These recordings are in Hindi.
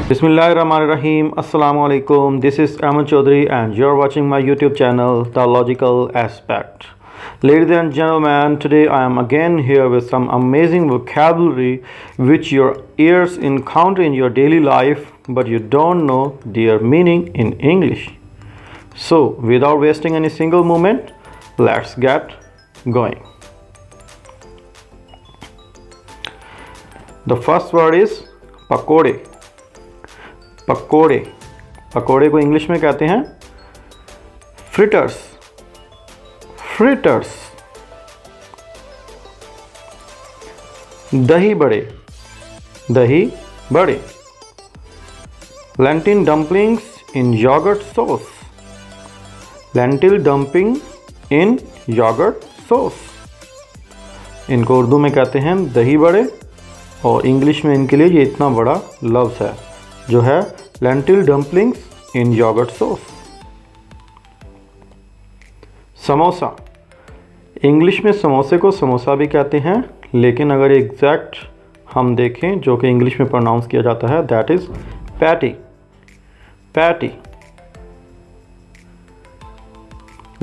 Bismillahirrahmanirrahim. Assalamu alaikum. This is Ahmed Chaudhary and you're watching my YouTube channel, The Logical Aspect. Ladies and gentlemen, today I am again here with some amazing vocabulary which your ears encounter in your daily life, but you don't know their meaning in English. So, without wasting any single moment, let's get going. The first word is pakode. पकोड़े. पकोड़े को इंग्लिश में कहते हैं फ्रिटर्स. फ्रिटर्स. दही बड़े. दही बड़े. lentil dumplings in yogurt sauce. lentil dumpling in yogurt sauce. इनको उर्दू में कहते हैं दही बड़े और इंग्लिश में इनके लिए ये इतना बड़ा लफ्ज़ है जो है lentil dumplings in yogurt sauce. Samosa. English में समोसे को समोसा भी कहते हैं, लेकिन अगर एग्जैक्ट हम देखें जो कि इंग्लिश में प्रोनाउंस किया जाता है that is patty. Patty.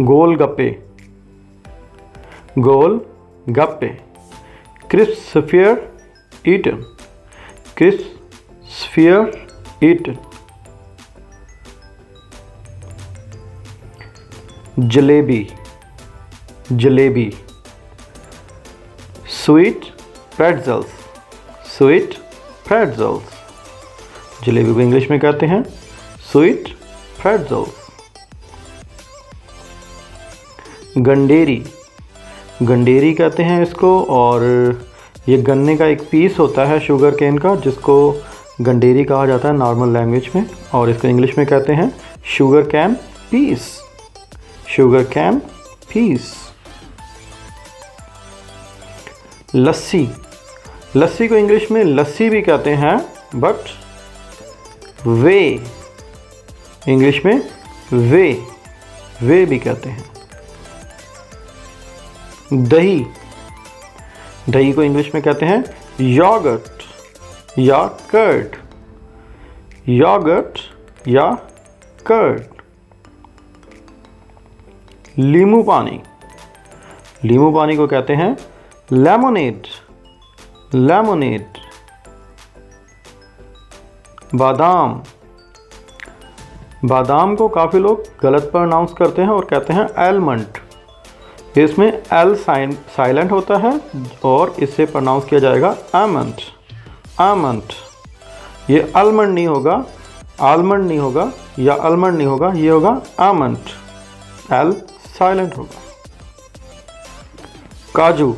Gol gappe. Gol gappe. Crisp sphere eaten. Crisp sphere eaten. Jalebi. Jalebi. Sweet pretzels. Sweet pretzels. Jalebi को इंग्लिश में कहते हैं स्वीट प्रेट्ज़ल्स. गंडेरी. गंडेरी कहते हैं इसको, और ये गन्ने का एक पीस होता है शुगर केन का जिसको गंडेरी कहा जाता है नॉर्मल लैंग्वेज में, और इसको इंग्लिश में कहते हैं sugar cane piece. Sugar cane piece. Lassi. Lassi को इंग्लिश में लस्सी भी कहते हैं, बट वे इंग्लिश में वे भी कहते हैं. दही. दही को इंग्लिश में कहते हैं योगर्ट या कर्ड. योगर्ट या कर्ड. लींबू पानी. लींबू पानी को कहते हैं लेमोनेड. लेमोनेड. बादाम. बादाम को काफ़ी लोग गलत प्रोनाउंस करते हैं और कहते हैं एलमंड. इसमें एल साइलेंट होता है और इससे प्रोनाउंस किया जाएगा आमंड. आमंड. ये आलमंड नहीं होगा, आलमंड नहीं होगा या आलमंड नहीं होगा, ये होगा आमंड. एल साइलेंट होगा. काजू.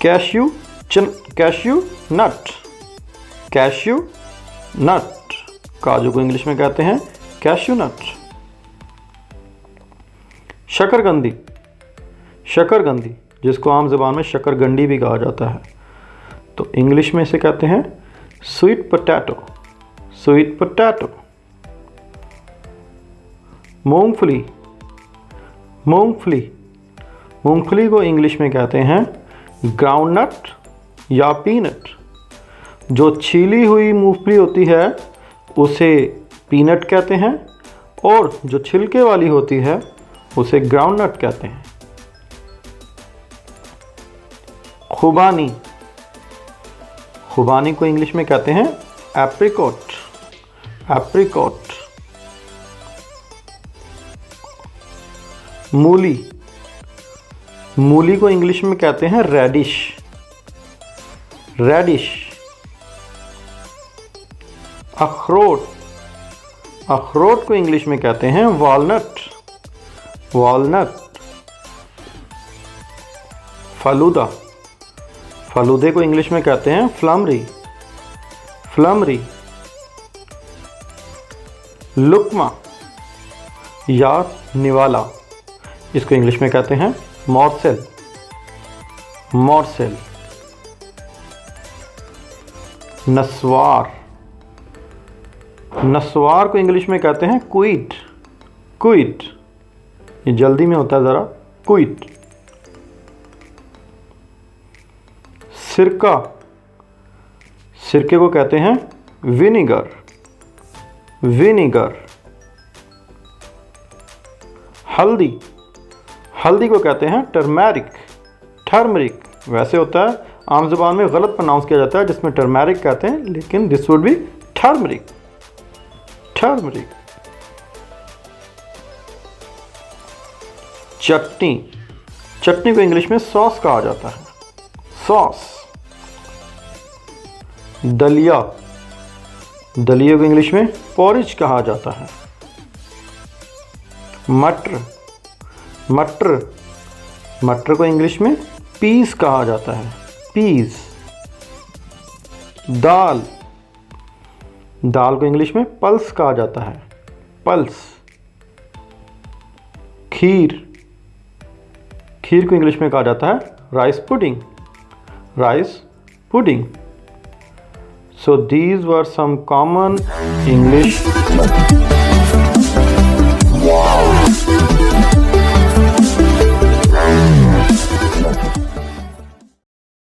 Cashew. Cashew nut. Cashew nut. काजू को इंग्लिश में कहते हैं कैश्यू नट. शकरकंदी. शकरकंदी जिसको आम ज़बान में शकरगंडी भी कहा जाता है, तो इंग्लिश में इसे कहते हैं स्वीट पोटैटो. Sweet potato. मूंगफली. मूंगफली. मूंगफली को इंग्लिश में कहते हैं ग्राउंडनट या पीनट. जो छीली हुई मूंगफली होती है उसे पीनट कहते हैं, और जो छिलके वाली होती है उसे ग्राउंडनट कहते हैं. खुबानी. खुबानी को इंग्लिश में कहते हैं एप्रिकॉट. एप्रिकॉट. मूली. मूली को इंग्लिश में कहते हैं रेडिश. रेडिश. अखरोट. अखरोट को इंग्लिश में कहते हैं वॉलनट. वॉलनट. फलूदा. फलूदे को इंग्लिश में कहते हैं फ्लमरी. फ्लमरी. लुकमा या निवाला. इसको इंग्लिश में कहते हैं मॉर्सेल. मॉर्सेल. नस्वार. नस्वार को इंग्लिश में कहते हैं क्विट. क्विट. ये जल्दी में होता है ज़रा. क्विट. सिरका। सिरके को कहते हैं विनीगर, विनीगर। हल्दी, हल्दी को कहते हैं टर्मेरिक, टर्मरिक। वैसे होता है आम ज़बान में गलत प्रोनाउंस किया जाता है जिसमें टर्मेरिक कहते हैं, लेकिन this would be turmeric, turmeric. Chutney, chutney को इंग्लिश में सॉस कहा जाता है, सॉस। दलिया, दलिया को इंग्लिश में पॉरिज कहा जाता है। मटर, मटर, मटर को इंग्लिश में पीस कहा जाता है, पीस। दाल, दाल को इंग्लिश में पल्स कहा जाता है, पल्स। खीर, खीर को इंग्लिश में कहा जाता है rice pudding, rice pudding. So these were some common English